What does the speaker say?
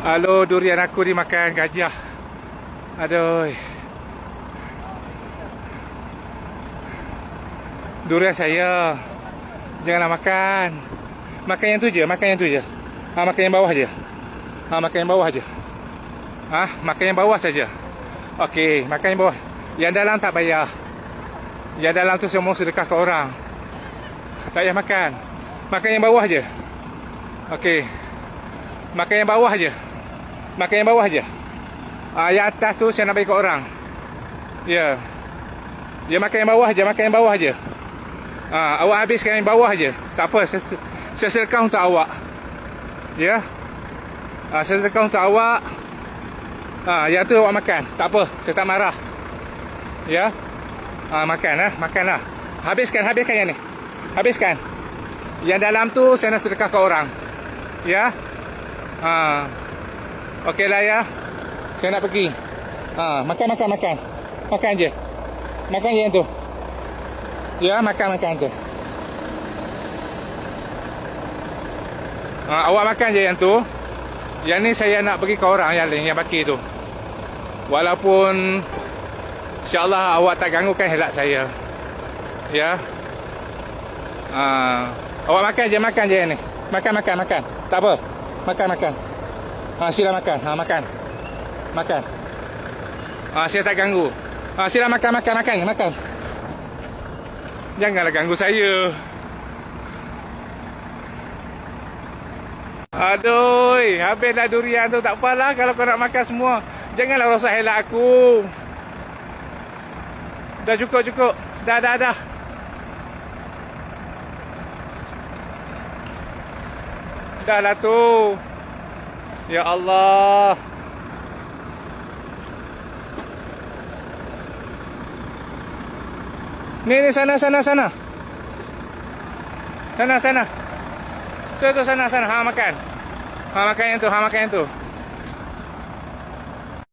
Halo, durian aku dimakan gajah. Aduh. Durian saya. Janganlah makan. Makan yang tu je, makan yang tu je. Makan yang bawah je. Makan yang bawah je. Makan yang bawah saja. Okey, makan yang bawah. Yang dalam tak payah. Yang dalam tu semua sedekah ke orang. Tak payah makan. Makan yang bawah je. Okey. Makan yang bawah je. Makan yang bawah je. Yang atas tu saya nak bagi ke orang. Ya. Dia makan yang bawah je, makan yang bawah je. Awak habiskan yang bawah je. Tak apa, saya sedekah untuk awak. Ya. Saya sedekah untuk awak. Yang tu awak makan. Tak apa, saya tak marah. Ya. Makan makanlah. Habiskan yang ni. Habiskan. Yang dalam tu saya nak sedekah ke orang. Ya. Okeylah ya. Saya nak pergi. Makan. Makan je. Makan je yang tu. Ya, makan tu. Awak makan je yang tu. Yang ni saya nak pergi ke orang yang lain, yang baki tu. Walaupun InsyaAllah awak tak ganggukan helak saya. Ya. Awak makan je yang ni. Makan. Tak apa. Makan. Sila makan. Makan. Saya tak ganggu. Sila makan. Janganlah ganggu saya. Aduh, habislah durian tu. Tak apalah kalau kau nak makan semua. Janganlah rosak helak aku. Dah cukup. Dah. Dah lah tu. Ya Allah. Ni sana. Sana. Sana. Makan. Makan yang tu.